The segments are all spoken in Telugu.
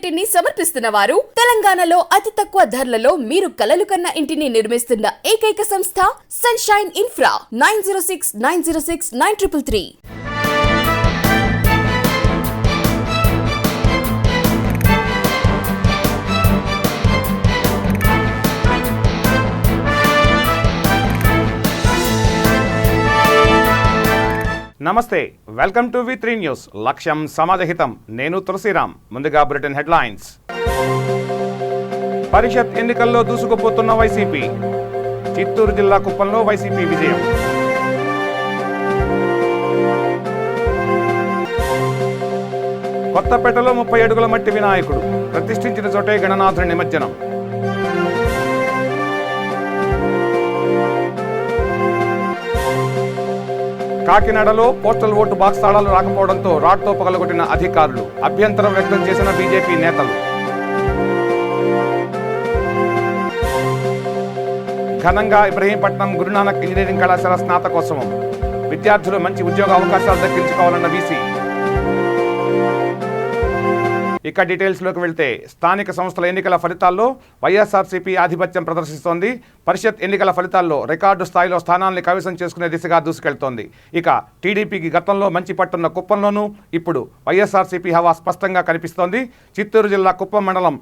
ఇంటిని సమర్పిస్తున్న వారు తెలంగాణలో అతి తక్కువ ధరలలో మీరు కలలు కన్న ఇంటిని నిర్మిస్తున్న ఏకైక సంస్థ సన్షైన్ ఇన్ఫ్రా 9069069333. నమస్తే, వెల్కమ్ టు వి3 న్యూస్. లక్ష్యం సమాజహితం. నేను తులసిరామ్. ముందుగా బ్రిటన్ హెడ్లైన్స్. పరిషత్ ఎన్నికల్లో దూసుకుపోతున్న వైసీపీ. చిత్తూరు జిల్లా కుప్పంలో వైసీపీ విజయం. కొత్తపేటలో 30 అడుగుల మట్టి వినాయకుడు ప్రతిష్ఠించిన చోటే గణనాథుడి నిమజ్జనం. కాకినాడలో పోస్టల్ ఓటు బాక్స్ తాళాలు రాకపోవడంతో రాడ్తో పగలగొట్టిన అధికారులు. అభ్యంతరం వ్యక్తం చేసిన బీజేపీ నేతలు. ఘనంగా ఇబ్రహీంపట్నం గురునానక్ ఇంజనీరింగ్ కళాశాల స్నాతకోత్సవం. విద్యార్థులు మంచి ఉద్యోగ అవకాశాలు దక్కించుకోవాలన్న వీసీ. ఇక డీటెయిల్స్లోకి వెళ్తే, స్థానిక సంస్థల ఎన్నికల ఫలితాల్లో వైఎస్ఆర్సీపీ ఆధిపత్యం ప్రదర్శిస్తోంది. పరిషత్ ఎన్నికల ఫలితాల్లో రికార్డు స్థాయిలో స్థానాల్ని కైవసం చేసుకునే దిశగా దూసుకెళ్తోంది. ఇక టీడీపీకి గతంలో మంచి పట్టున్న కుప్పంలోనూ ఇప్పుడు వైఎస్ఆర్సీపీ హవా స్పష్టంగా కనిపిస్తోంది. చిత్తూరు జిల్లా కుప్పం మండలం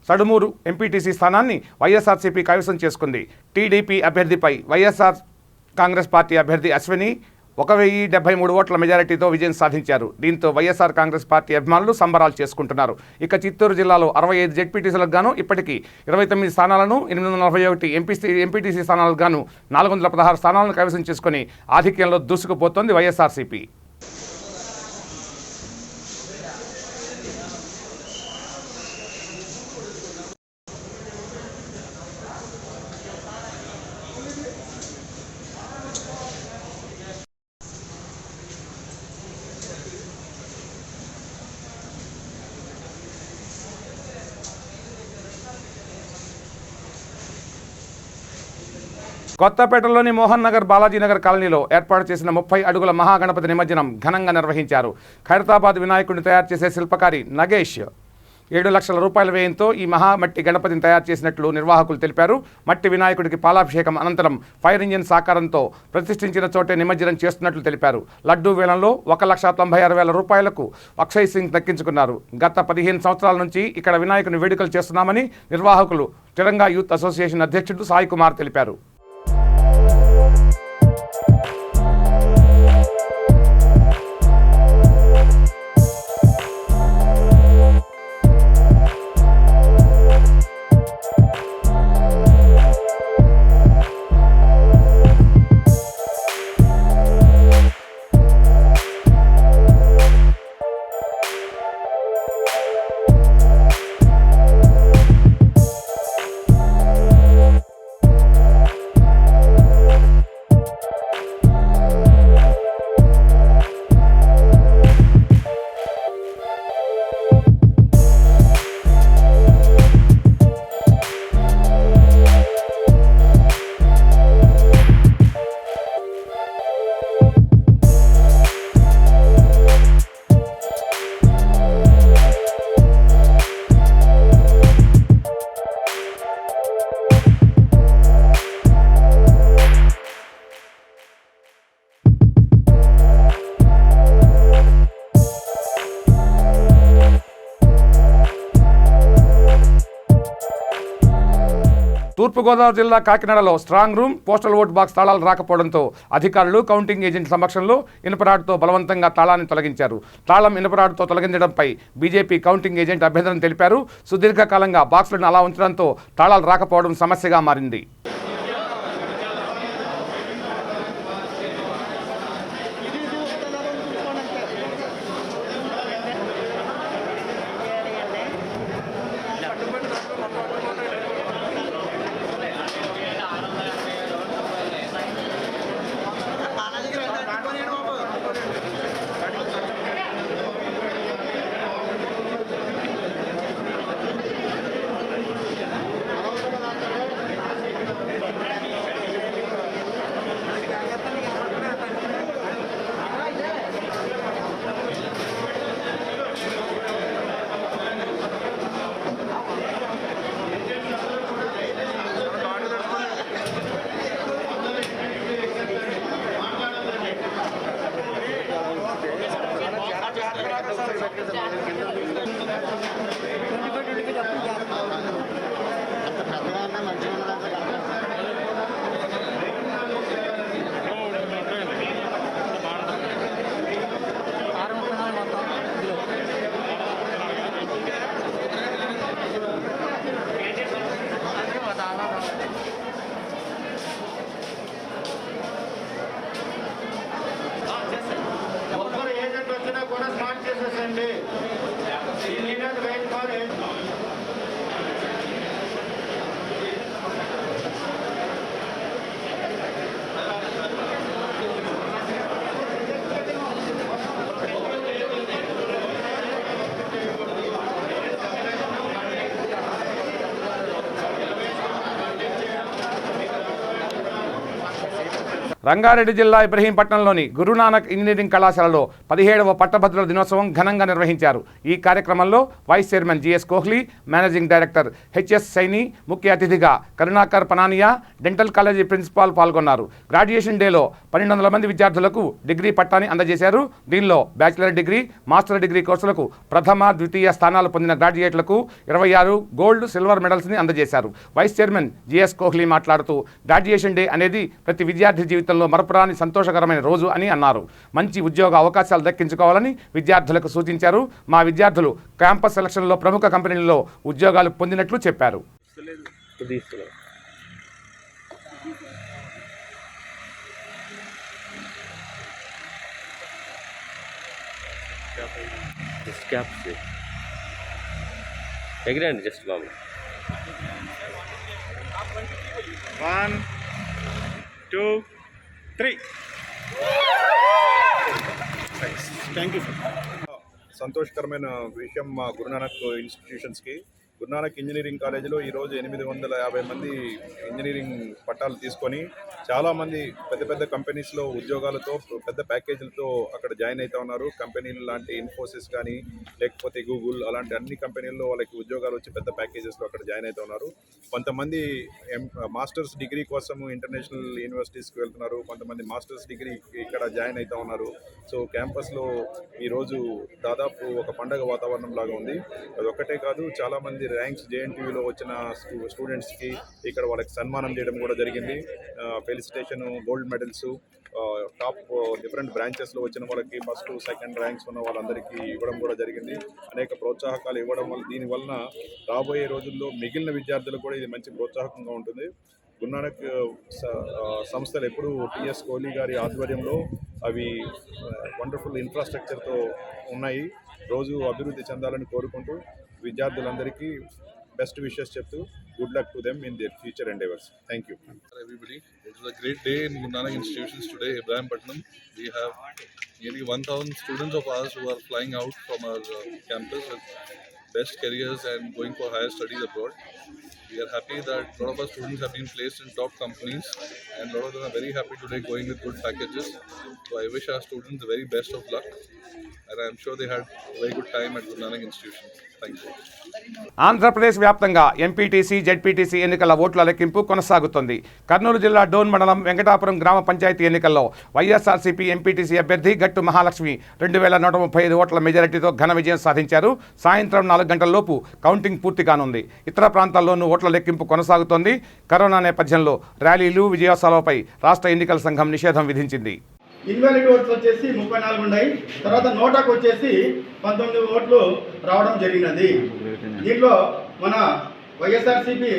సడుమూరు ఎంపీటీసీ స్థానాన్ని వైఎస్ఆర్సీపీ కైవసం చేసుకుంది. టీడీపీ అభ్యర్థిపై వైఎస్ఆర్ కాంగ్రెస్ పార్టీ అభ్యర్థి అశ్విని 1073 ఓట్ల మెజారిటీతో విజయం సాధించారు. దీంతో వైఎస్ఆర్ కాంగ్రెస్ పార్టీ అభిమానులు సంబరాలు చేసుకుంటున్నారు. ఇక చిత్తూరు జిల్లాలో 65 జెడ్పీటీసీలకు గాను ఇప్పటికీ 29 స్థానాలను, 841 ఎంపీటీసీ స్థానాలకు గాను 416 స్థానాలను కైవసం చేసుకుని ఆధిక్యంలో దూసుకుపోతోంది వైఎస్ఆర్సీపీ. కొత్తపేటలోని మోహన్ నగర్ బాలాజీనగర్ కాలనీలో ఏర్పాటు చేసిన 30 అడుగుల మహాగణపతి నిమజ్జనం ఘనంగా నిర్వహించారు. ఖైరతాబాద్ వినాయకుడిని తయారు చేసే శిల్పకారి నగేష్ 7 లక్షల రూపాయల వ్యయంతో ఈ మట్టి గణపతిని తయారు చేసినట్లు నిర్వాహకులు తెలిపారు. మట్టి వినాయకుడికి పాలాభిషేకం అనంతరం ఫైర్ ఇంజిన్ సాకారంతో ప్రతిష్ఠించిన చోటే నిమజ్జనం చేస్తున్నట్లు తెలిపారు. లడ్డూ వేలంలో 1,96,000 రూపాయలకు అక్షయ్ సింగ్ దక్కించుకున్నారు. గత 15 సంవత్సరాల నుంచి ఇక్కడ వినాయకుని వేడుకలు చేస్తున్నామని నిర్వాహకులు తిరంగా యూత్ అసోసియేషన్ అధ్యక్షుడు సాయి కుమార్ తెలిపారు. తూర్పుగోదావరి జిల్లా కాకినాడలో strong room, postal vote box తాళాలు రాకపోవడంతో అధికారులు కౌంటింగ్ ఏజెంట్ సమక్షంలో ఇనుపరాడుతో బలవంతంగా తాళాన్ని తొలగించారు. తాళం ఇనుపరాడుతో తొలగించడంపై బీజేపీ కౌంటింగ్ ఏజెంట్ అభ్యంతరం తెలిపారు. సుదీర్ఘకాలంగా బాక్సులను అలా ఉంచడంతో తాళాలు రాకపోవడం సమస్యగా మారింది. రంగారెడ్డి జిల్లా ఇబ్రహీంపట్నంలోని గురునానక్ ఇంజనీరింగ్ కళాశాలలో 17వ పట్టభద్రుల దినోత్సవం ఘనంగా నిర్వహించారు. ఈ కార్యక్రమంలో vice chairman GS Kohli, managing director HS Saini, ముఖ్య అతిథిగా Karunakar Panania, dental college principal పాల్గొన్నారు. గ్రాడ్యుయేషన్ డేలో 1200 మంది విద్యార్థులకు డిగ్రీ పట్టాని అందజేశారు. దీనిలో బ్యాచిలర్ డిగ్రీ, మాస్టర్ డిగ్రీ కోర్సులకు ప్రథమ, ద్వితీయ స్థానాలు పొందిన గ్రాడ్యుయేట్లకు 26 గోల్డ్, సిల్వర్ మెడల్స్ని అందజేశారు. వైస్ చైర్మన్ జిఎస్ కోహ్లీ మాట్లాడుతూ గ్రాడ్యుయేషన్ డే అనేది ప్రతి విద్యార్థి జీవితంలో మరపురాని సంతోషకరమైన రోజు అని అన్నారు. మంచి ఉద్యోగ అవకాశాలు దక్కించుకోవాలని విద్యార్థులకు సూచించారు. మా విద్యార్థులు క్యాంపస్ సెలక్షన్లో ప్రముఖ కంపెనీల్లో ఉద్యోగాలు పొందినట్లు చెప్పారు. ఎగిరండి జస్ట్ బాబు. 1, 2, 3. Thank you sir. సంతోషకరమైన విషయం మా గురునానక్ ఇన్స్టిట్యూషన్స్కి. గురునానక్ ఇంజనీరింగ్ కాలేజీలో ఈరోజు 850 మంది ఇంజనీరింగ్ పట్టాలు తీసుకొని చాలామంది పెద్ద పెద్ద కంపెనీస్లో ఉద్యోగాలతో, పెద్ద ప్యాకేజీలతో అక్కడ జాయిన్ అవుతూ ఉన్నారు. కంపెనీలు లాంటి ఇన్ఫోసిస్ కానీ, లేకపోతే గూగుల్, అలాంటి అన్ని కంపెనీల్లో వాళ్ళకి ఉద్యోగాలు వచ్చి పెద్ద ప్యాకేజెస్లో అక్కడ జాయిన్ అవుతూ ఉన్నారు. కొంతమంది మాస్టర్స్ డిగ్రీ కోసం ఇంటర్నేషనల్ యూనివర్సిటీస్కి వెళ్తున్నారు. కొంతమంది మాస్టర్స్ డిగ్రీ ఇక్కడ జాయిన్ అవుతూ ఉన్నారు. సో క్యాంపస్లో ఈరోజు దాదాపు ఒక పండగ వాతావరణం లాగా ఉంది. అదొక్కటే కాదు, చాలామంది ర్యాంక్స్ జేఎన్టీయూలో వచ్చిన స్టూడెంట్స్కి ఇక్కడ వాళ్ళకి సన్మానం చేయడం కూడా జరిగింది. Felicitation, gold medals, top different బ్రాంచెస్లో వచ్చిన వాళ్ళకి ఫస్ట్, సెకండ్ ర్యాంక్స్ ఉన్న వాళ్ళందరికీ ఇవ్వడం కూడా జరిగింది. అనేక ప్రోత్సాహకాలు ఇవ్వడం వల్ల దీనివలన రాబోయే రోజుల్లో మిగిలిన విద్యార్థులకు కూడా ఇది మంచి ప్రోత్సాహకంగా ఉంటుంది. గురునానక్ సంస్థలు ఎప్పుడు టిఎస్ కోహ్లీ గారి ఆధ్వర్యంలో అవి వండర్ఫుల్ ఇన్ఫ్రాస్ట్రక్చర్తో ఉన్నాయి. రోజు అభివృద్ధి చెందాలని కోరుకుంటూ విద్యార్థులందరికీ బెస్ట్ విషెస్ చెప్తూ good luck to them in their future endeavors. Thank you. Everybody, it was a great day in Gurunanak institutions today, Ibrahimpatnam. We have nearly 1,000 students of ours who are flying out from our campus with best careers and going for higher studies abroad. We are happy that a lot of our students have been placed in top companies, and a lot of them are very happy today going with good packages. So I wish our students the very best of luck, and I am sure they had a very good time at Gurunanak institutions. Thank you. Andhra Pradesh వ్యాప్తంగా ఎంపీటీసీ, జెడ్పీటీసీ ఎన్నికల ఓట్ల లెక్కింపు కొనసాగుతోంది. కర్నూలు జిల్లా డోన్ మండలం వెంకటాపురం గ్రామ పంచాయతీ ఎన్నికల్లో వైఎస్ఆర్సీపీ ఎంపీటీసీ అభ్యర్థి గట్టు మహాలక్ష్మి 2135 ఓట్ల మెజారిటీతో ఘన విజయం సాధించారు. సాయంత్రం 4 గంటలలోపు కౌంటింగ్ పూర్తి కానుంది. ఇతర ప్రాంతాల్లోనూ ఓట్ల లెక్కింపు కొనసాగుతోంది. కరోనా నేపథ్యంలో ర్యాలీలు, విజయోత్సవాలపై రాష్ట్ర ఎన్నికల సంఘం నిషేధం విధించింది. ఇన్వాలిడ్ ఓట్లు వచ్చేసి 34 ఉన్నాయి. తర్వాత నోటాకు వచ్చేసి 19 ఓట్లు రావడం జరిగినది. దీంట్లో మన వైఎస్ఆర్సీపీ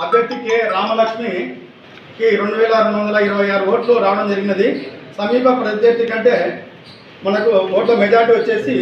అభ్యర్థి కె రామలక్ష్మికి 2226 ఓట్లు రావడం జరిగినది. సమీప ప్రత్యర్థి కంటే మనకు ఓట్ల మెజార్టీ వచ్చేసి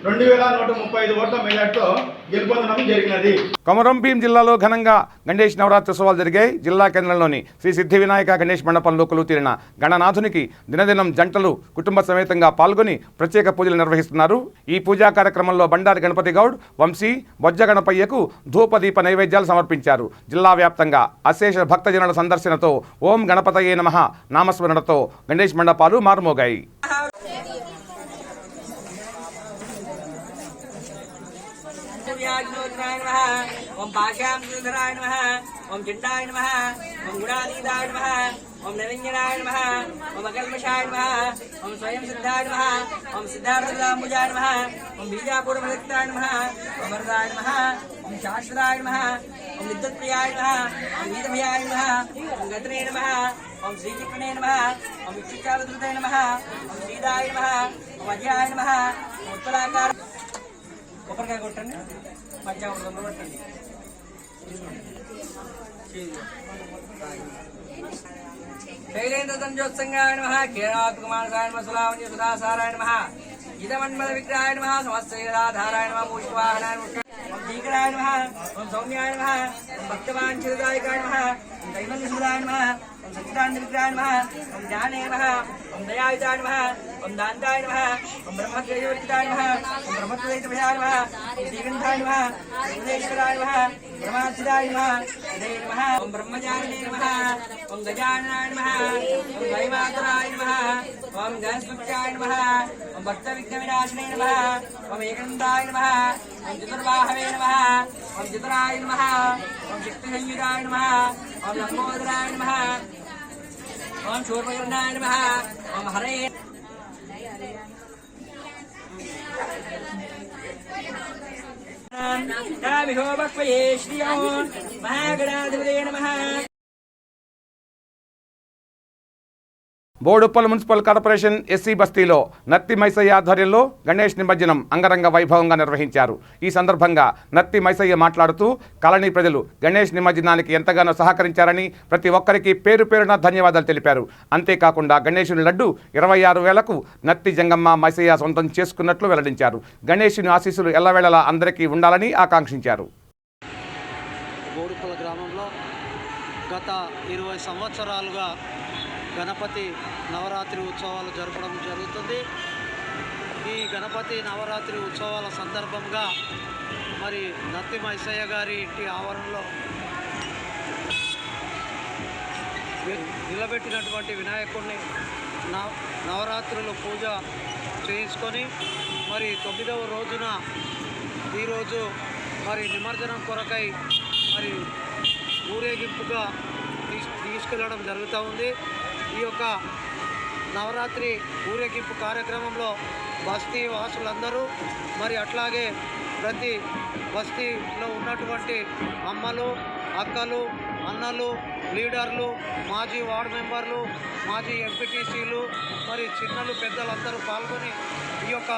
2135 ఓట్ల మెజార్టీతో గెలుపొందడం జరిగినది. కొమరం భీం జిల్లాలో ఘనంగా గణేష్ నవరాత్రోత్సవాలు జరిగాయి. జిల్లా కేంద్రంలోని శ్రీ సిద్ధి వినాయక గణేష్ మండపంలో కొలువుతీరిన గణనాథునికి దినదినం జంటలు కుటుంబ సమేతంగా పాల్గొని ప్రత్యేక పూజలు నిర్వహిస్తున్నారు. ఈ పూజా కార్యక్రమంలో బండారి గణపతి గౌడ్, వంశీ, బొజ్జ గణపయ్యకు ధూపదీప నైవేద్యాలు సమర్పించారు. జిల్లా వ్యాప్తంగా అశేష భక్తజనుల సందర్శనతో ఓం గణపతయే నమః నామస్మరణతో గణేష్ మండపాలు మారుమోగాయి. ओम पाशाम सुंदराय नमः, ओम चिंताय नमः, ओम गुणातीताय नमः, ओम निरंजनाय नमः, ओम अकल्मषाय नमः, ओम स्वयं सिद्धाय नमः, ओम सिद्धार्थदाम्बुजाय नमः, ओम बीजापुरमलिक्ताय नमः, ओम वरदाय नमः, ओम शास्त्राय नमः, ओम विद्युत्प्रियाय नमः, ओम वीरभयाय नमः, ओम गतने नमः, ओम श्रीकृष्णे नमः, ओम विक्षिकावधृते नमः, ओम श्रीदाय नमः, ओम अजयाय नमः, ओम उत्तराकार కొబ్బరికాయ కొట్టండి, పంచామృతం కొట్టండి. శైలేంద్రతంజోత్సంగాయ నమః, కేరాత్కుమారసాయ నమః, సులావణ్య సుధాసారాయ నమః, ఇదమన్మద విగ్రహాయ నమః, సమస్తైరాధారాయ నమః, మూషికవాహనాయ నమః, ఓం భీకరాయ నమః, ఓం సౌమ్యాయ నమః, ఓం భక్తవాంఛిదాయకాయ నమః, ఓం దైవన్యసుదాయ నమః, ఓం ओम सच्चिदानंदविग्रहाय नमः ओम ज्ञाने नमः ओम दयायुताय नमः ओम दान्ताय नमः ओम ब्रह्मज्ञयोजिताय नमः ओम ब्रह्मत्वैतभयाय नमः ओम श्रीगन्धाय नमः ओम उदयेश्वराय नमः ब्रह्मासिदाय नमः उदये नमः ओम ब्रह्मचारिणे नमः ओम गजाननाय नमः ओम वैमातराय नमः ओम गणस्पत्याय नमः ओम भक्तविघ्नविनाशिने नमः ओम एकदन्ताय नमः ओम चतुर्बाहवे नमः ओम चतुराय नमः ओम शक्तिसंयुताय नमः ओम लंबोदराय नमः ओम शूर्पकर्णाय नमः ओम हरे विभोवक्वये श्रियो महागणाधिपते नमः బోడుప్పల్ మున్సిపల్ కార్పొరేషన్ ఎస్సీ బస్తీలో నత్తి మైసయ్య ఆధ్వర్యంలో గణేష్ నిమజ్జనం అంగరంగ వైభవంగా నిర్వహించారు. ఈ సందర్భంగా నత్తి మైసయ్య మాట్లాడుతూ కాలనీ ప్రజలు గణేష్ నిమజ్జనానికి ఎంతగానో సహకరించారని ప్రతి ఒక్కరికి పేరు పేరున ధన్యవాదాలు తెలిపారు. అంతేకాకుండా గణేశుని లడ్డు 26,000కు నత్తి జంగమ్మ మైసయ్య సొంతం చేసుకున్నట్లు వెల్లడించారు. గణేశుని ఆశీస్సులు ఎల్లవేళలా అందరికీ ఉండాలని ఆకాంక్షించారు. బోడుప్పల గ్రామంలో గత 20 సంవత్సరాలుగా గణపతి నవరాత్రి ఉత్సవాలు జరపడం జరుగుతుంది. ఈ గణపతి నవరాత్రి ఉత్సవాల సందర్భంగా మరి నత్తి మైసయ్య గారి ఇంటి ఆవరణలో నిలబెట్టినటువంటి వినాయకుడిని నవరాత్రులు పూజ చేయించుకొని మరి 9వ రోజున ఈరోజు మరి నిమజ్జనం కొరకై మరి ఊరేగింపుగా తీసుకెళ్ళడం జరుగుతూ ఉంది. ఈ యొక్క నవరాత్రి ఊరేగింపు కార్యక్రమంలో బస్తీ వాసులందరూ మరి అట్లాగే ప్రతి బస్తీలో ఉన్నటువంటి అమ్మలు, అక్కలు, అన్నలు, లీడర్లు, మాజీ వార్డు మెంబర్లు, మాజీ ఎంపీటీసీలు, మరి చిన్నలు పెద్దలందరూ పాల్గొని ఈ యొక్క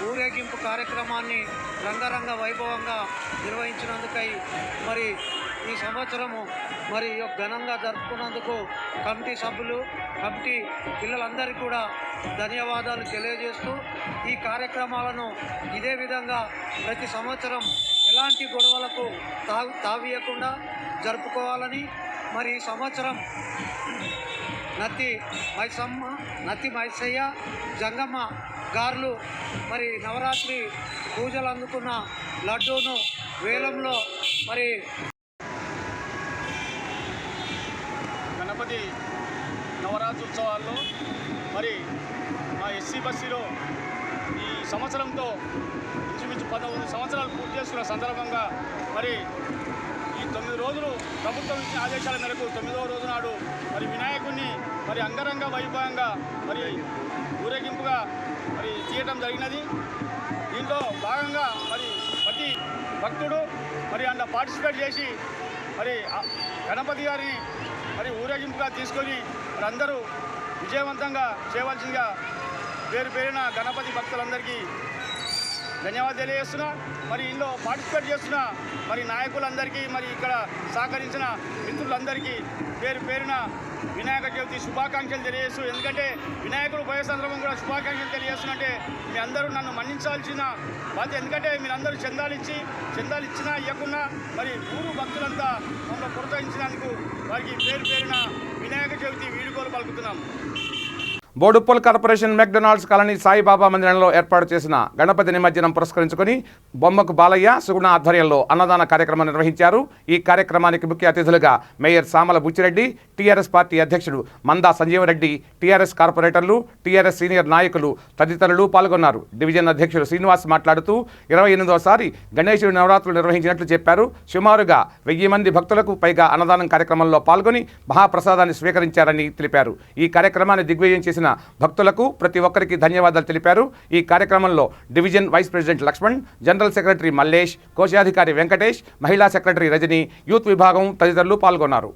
ఊరేగింపు కార్యక్రమాన్ని రంగరంగ వైభవంగా నిర్వహించినందుకై మరి ఈ సంవత్సరము మరి ఘనంగా జరుపుకున్నందుకు కమిటీ సభ్యులు, కమిటీ పిల్లలందరికీ కూడా ధన్యవాదాలు తెలియజేస్తూ ఈ కార్యక్రమాలను ఇదే విధంగా ప్రతి సంవత్సరం ఎలాంటి గొడవలకు తావీయకుండా జరుపుకోవాలని మరి ఈ సంవత్సరం నత్తి మైసయ్య జంగమ్మ గారులు మరి నవరాత్రి పూజలు అందుకున్న లడ్డూను వేలంలో మరి గణపతి నవరాత్రి ఉత్సవాల్లో మరి మా ఎస్సీ బస్తీలో ఈ సంవత్సరంతో ఇంచుమించు 11 సంవత్సరాలు పూర్తి చేసుకున్న సందర్భంగా మరి ఈ 9 రోజులు ప్రభుత్వం ఇచ్చిన ఆదేశాల మేరకు 9వ రోజు నాడు మరి వినాయకుడిని మరి అంగరంగ వైభవంగా మరి ఊరేగింపుగా మరి తీయటం జరిగినది. దీంట్లో భాగంగా మరి ప్రతి భక్తుడు మరి అందులో పార్టిసిపేట్ చేసి మరి గణపతి గారిని మరి ఊరేగింపుగా తీసుకొని మరి అందరూ విజయవంతంగా చేయవలసిందిగా పేరు పేరున గణపతి భక్తులందరికీ ధన్యవాదాలు తెలియజేస్తున్నా. మరి ఇందులో పార్టిసిపేట్ చేస్తున్న మరి నాయకులందరికీ మరి ఇక్కడ సహకరించిన మిత్రులందరికీ పేరు పేరున వినాయక చవితి శుభాకాంక్షలు తెలియజేస్తూ, ఎందుకంటే వినాయకుడు పోయే సందర్భం కూడా శుభాకాంక్షలు తెలియజేస్తున్నట్టే మీ అందరూ నన్ను మన్నించాల్సిన బాధ్యత. ఎందుకంటే మీరందరూ చందాలు ఇచ్చినా ఇవ్వకున్నా మరి ఊరు భక్తులంతా మమ్మల్ని ప్రోత్సహించినందుకు వారికి పేరు పేరున వినాయక చవితి వీడుకోలు పలుకుతున్నాం. Boduppal corporation McDonald's colony Saibaba మందిరంలో ఏర్పాటు చేసిన గణపతి నిమజ్జనం పురస్కరించుకొని బొమ్మకు బాలయ్య, సుగుణ ఆధ్వర్యంలో అన్నదాన కార్యక్రమం నిర్వహించారు. ఈ కార్యక్రమానికి ముఖ్య అతిథులుగా mayor Samala Buchi Reddy, TRS party అధ్యక్షుడు మందా సంజీవరెడ్డి, టీఆర్ఎస్ కార్పొరేటర్లు, టీఆర్ఎస్ సీనియర్ నాయకులు తదితరులు పాల్గొన్నారు. డివిజన్ అధ్యక్షుడు శ్రీనివాస్ మాట్లాడుతూ 28వసారి గణేశుడి నవరాత్రులు నిర్వహించినట్లు చెప్పారు. సుమారుగా 1000 మంది భక్తులకు పైగా అన్నదానం కార్యక్రమంలో పాల్గొని మహాప్రసాదాన్ని స్వీకరించారని తెలిపారు. ఈ కార్యక్రమాన్ని దిగ్విజయం చేసిన భక్తులకు ప్రతి ఒక్కరికి ధన్యవాదాలు తెలిపారు. ఈ కార్యక్రమంలో division vice president Lakshman, general secretary Mallesh, కోశాధికారి వెంకటేష్, మహిళా సెక్రటరీ రజని, యూత్ విభాగం తదితరులు పాల్గొన్నారు.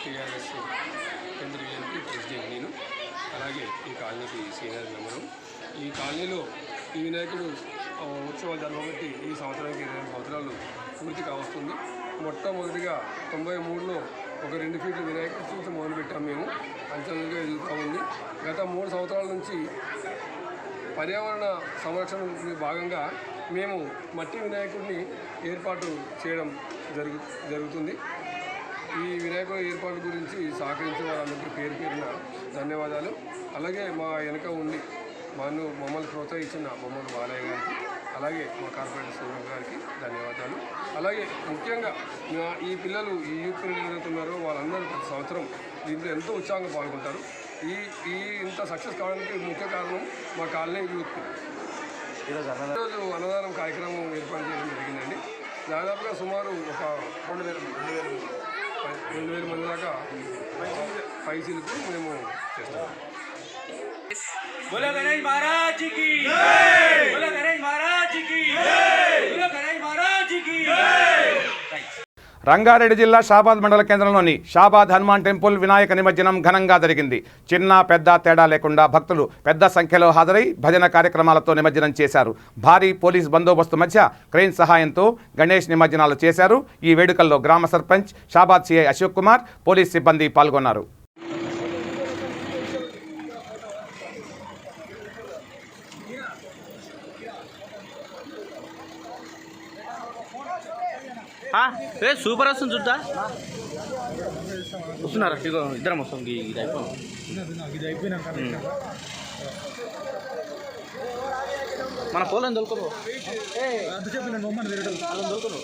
టీఆర్ఎస్ కేంద్ర డివిజన్కి ప్రెసిడెంట్ నేను, అలాగే ఈ కాలనీకి సీనియర్ మెంబరు. ఈ కాలనీలో ఈ వినాయకుడు ఉత్సవాలు జరగబట్టి ఈ సంవత్సరానికి 20 సంవత్సరాలు పూర్తి కావస్తుంది. మొట్టమొదటిగా 93లో ఒక 2 ఫీట్ల వినాయకుడి నుంచి మొదలుపెట్టాము మేము. అంచెలుగా ఎదుగుతూ ఉంది. గత 3 సంవత్సరాల నుంచి పర్యావరణ సంరక్షణ భాగంగా మేము మట్టి వినాయకుడిని ఏర్పాటు చేయడం జరుగుతుంది. ఈ వినాయకుడి ఏర్పాటు గురించి సహకరించిన వారందరికీ పేరు పేరున ధన్యవాదాలు. అలాగే మా వెనక ఉండి మమ్మల్ని ప్రోత్సహించిన బొమ్మల బాలయ్య గారికి, అలాగే మా కార్పొరేటర్ సూర్య గారికి ధన్యవాదాలు. అలాగే ముఖ్యంగా ఈ పిల్లలు ఈ యూత్ పిల్లలు ఏదైతున్నారో వాళ్ళందరూ ప్రతి సంవత్సరం దీంట్లో ఎంతో ఉత్సాహంగా పాల్గొంటారు. ఈ ఇంత సక్సెస్ కావడానికి ముఖ్య కారణం మా కాలనీ యూత్. ఈరోజు అన్నదానం కార్యక్రమం ఏర్పాటు చేయడం జరిగిందండి. దాదాపుగా సుమారు ఒక 2,000 మంది దాకా పైసలకు మేము చేస్తాం. बोलो गणेश महाराज की जय, बोलो गणेश महाराज की जय, बोलो गणेश महाराज की जय. రంగారెడ్డి జిల్లా షాబాద్ మండల కేంద్రంలోని షాబాద్ హనుమాన్ టెంపుల్ వినాయక నిమజ్జనం ఘనంగా జరిగింది. చిన్న పెద్ద తేడా లేకుండా భక్తులు పెద్ద సంఖ్యలో హాజరై భజన కార్యక్రమాలతో నిమజ్జనం చేశారు. భారీ పోలీస్ బందోబస్తు మధ్య క్రెయిన్ సహాయంతో గణేష్ నిమజ్జనాలు చేశారు. ఈ వేడుకల్లో గ్రామ సర్పంచ్, షాబాద్ సిఐ అశోక్ కుమార్, పోలీస్ సిబ్బంది పాల్గొన్నారు. సూపర్ వస్తుంది చూద్దా వస్తున్నారా ఇద్దరం వస్తాం. ఇది అయిపోయినాక మన పోలని దొరుకురు దొరుకురు.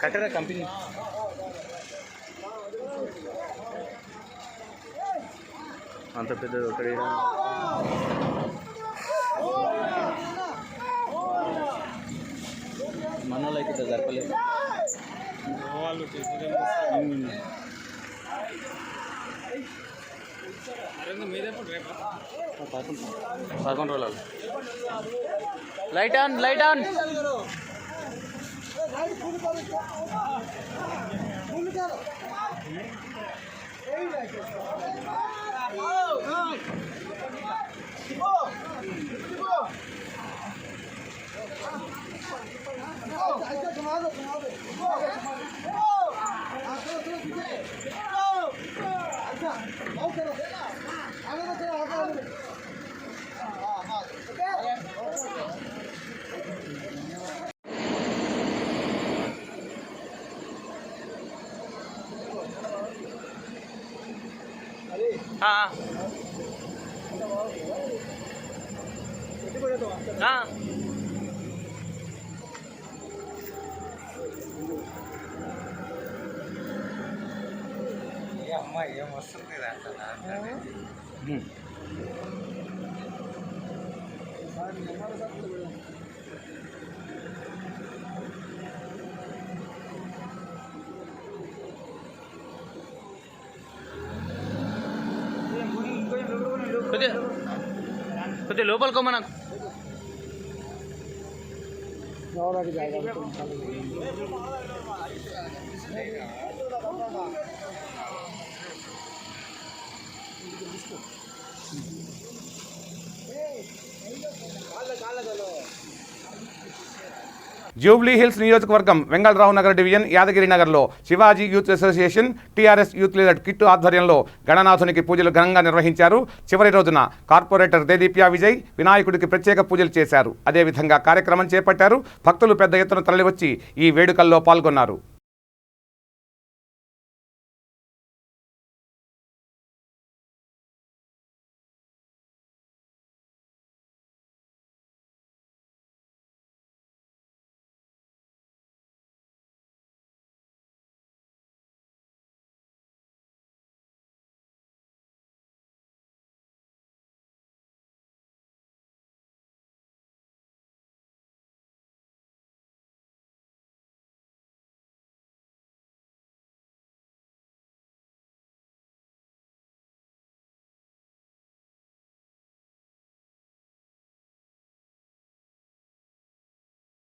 కట్టరా కంపెనీ అంత పెద్దది ఒకటి మనలో అయితే జరపలేదు. వాళ్ళు పదకొండు రోజులు లైట్ ఆన్ లైట్ ఆన్. అమ్మాయి ఏం వస్తుంది కొద్దిగా లోపలికి మన జూబ్లీ హిల్స్ నియోజకవర్గం వెంగళరావు నగర్ డివిజన్ యాదగిరి నగర్లో Shivaji youth association, TRS youth leader Kittu ఆధ్వర్యంలో గణనాథునికి పూజలు ఘనంగా నిర్వహించారు. చివరి రోజున కార్పొరేటర్ దేదీప్యా విజయ్ వినాయకుడికి ప్రత్యేక పూజలు చేశారు. అదేవిధంగా కార్యక్రమం చేపట్టారు. భక్తులు పెద్ద ఎత్తున తరలివచ్చి ఈ వేడుకల్లో పాల్గొన్నారు.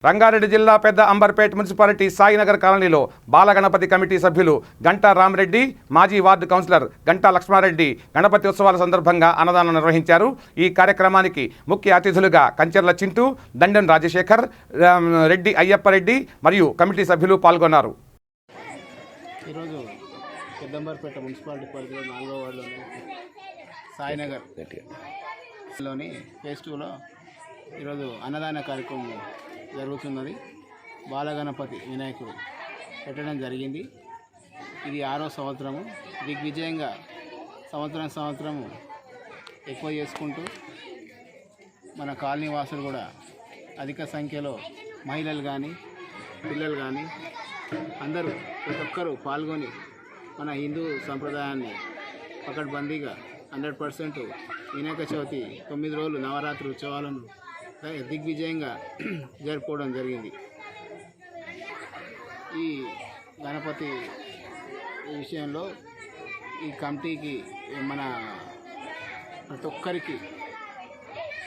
రంగారెడ్డి జిల్లా పెద్ద అంబర్పేట్ మున్సిపాలిటీ సాయినగర్ కాలనీలో బాలగణపతి కమిటీ సభ్యులు గంటా రామరెడ్డి, మాజీ వార్డు కౌన్సిలర్ గంటా లక్ష్మారెడ్డి గణపతి ఉత్సవాల సందర్భంగా అన్నదానం నిర్వహించారు. ఈ కార్యక్రమానికి ముఖ్య అతిథులుగా కంచెర్ల చింటూ, దండెం రాజశేఖర్, రెడ్డి అయ్యప్పరెడ్డి మరియు కమిటీ సభ్యులు పాల్గొన్నారు. ఈరోజు పెద్దంబర్పేట మున్సిపాలిటీ పరిధిలో 4వ వార్డులోని సాయినగర్లోని ఫేజ్ 2లో ఈరోజు అన్నదాన కార్యక్రమం జరుగుతున్నది. బాలగణపతి వినాయకుడు పెట్టడం జరిగింది. ఇది 6వ సంవత్సరము. దిగ్విజయంగా సంవత్సరము ఎక్కువ చేసుకుంటూ మన కాలనీ వాసులు కూడా అధిక సంఖ్యలో మహిళలు కానీ పిల్లలు కానీ అందరూ ప్రతి ఒక్కరూ పాల్గొని మన హిందూ సంప్రదాయాన్ని పకడ్బందీగా 100% వినాయక చవితి 9 రోజులు నవరాత్రి ఉత్సవాలను దిగ్విజయంగా జరుపుకోవడం జరిగింది. ఈ గణపతి విషయంలో ఈ కమిటీకి మన ప్రతి ఒక్కరికి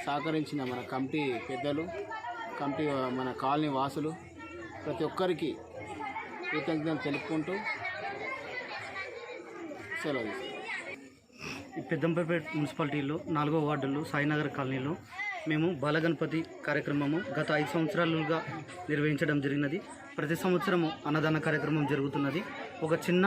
సహకరించిన మన కమిటీ పెద్దలు, మన కాలనీ వాసులు ప్రతి ఒక్కరికి కృతజ్ఞతలు తెలుపుకుంటూ సెలవు. ఈ పెద్దంపేట మున్సిపాలిటీలో 4వ వార్డులో సాయినగర్ కాలనీలో మేము బాలగణపతి కార్యక్రమము గత 5 సంవత్సరాలుగా నిర్వహించడం జరిగినది. ప్రతి సంవత్సరము అన్నదాన కార్యక్రమం జరుగుతున్నది. ఒక చిన్న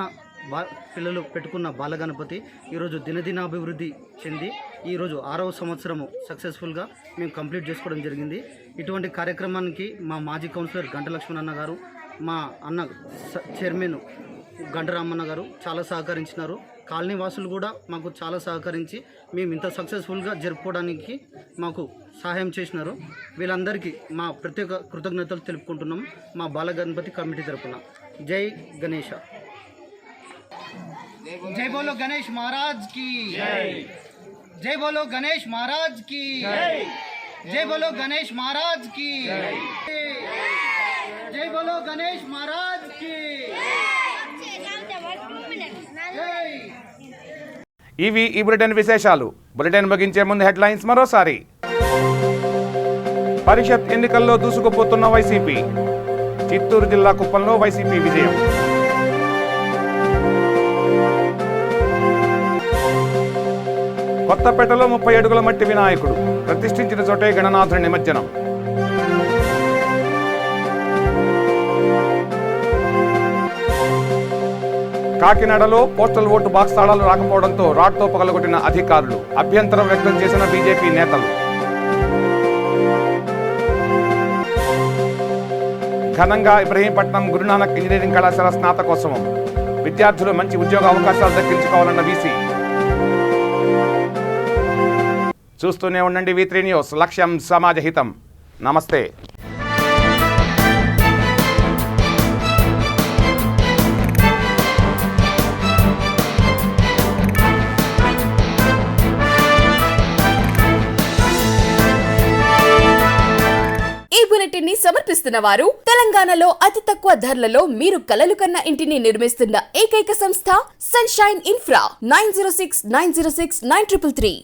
పిల్లలు పెట్టుకున్న బాలగణపతి ఈరోజు దినదినాభివృద్ధి చెంది ఈరోజు 6వ సంవత్సరము సక్సెస్ఫుల్గా మేము కంప్లీట్ చేసుకోవడం జరిగింది. ఇటువంటి కార్యక్రమానికి మా మాజీ కౌన్సిలర్ గంట లక్ష్మణ్ అన్న గారు, మా అన్న చైర్మన్ గంటరామన్న గారు చాలా సహకరించినారు. కాలనీ వాసులు కూడా మాకు చాలా సహకరించి మేము ఇంత సక్సెస్ఫుల్గా జరుపుకోవడానికి మాకు సహాయం చేసినారు. వీళ్ళందరికీ మా ప్రత్యేక కృతజ్ఞతలు తెలుపుకుంటున్నాం మా బాలగణపతి కమిటీ తరపున. జై గణేష. జై బోలో గణేష్ మహారాజ్ కి జై బోలో గణేష్ మహారాజ్ కి జై బోలో గణేష్ మహారాజ్ కి జై బోలో గణేష్ మహారాజ్ కి. ఇవి ఈ బులెటిన్ విశేషాలు. బులెటిన్ ముగించే ముందు హెడ్లైన్స్ మరోసారి. పరిషత్ ఎన్నికల్లో దూసుకుపోతున్న వైసీపీ. చిత్తూరు జిల్లా కుప్పంలో వైసీపీ విజయం. కొత్తపేటలో 30 అడుగుల మట్టి వినాయకుడు ప్రతిష్ఠించిన చోటే గణనాథుడి నిమజ్జనం. కాకినాడలో పోస్టల్ ఓటు బాక్స్ తాళాలు రాకపోవడంతో రాడ్తో పగలగొట్టిన అధికారులు. అభ్యంతరం వ్యక్తం చేసిన బీజేపీ నేతలు. ఘనంగా ఇబ్రహీంపట్నం గురునానక్ ఇంజనీరింగ్ కళాశాల స్నాతకోత్సవం. విద్యార్థులు మంచి ఉద్యోగ అవకాశాలు దక్కించుకోవాలన్న వీసీ. చూస్తూనే ఉండండి V3 న్యూస్. లక్ష్యం సమాజహితం. నమస్తే. ఈ బులెటిన్ ని సమర్పిస్తున్న వారు తెలంగాణలో అతి తక్కువ ధరలలో మీరు కలలు కన్న ఇంటిని నిర్మిస్తున్న ఏకైక సంస్థ సన్షైన్ ఇన్ఫ్రా. 9069069333.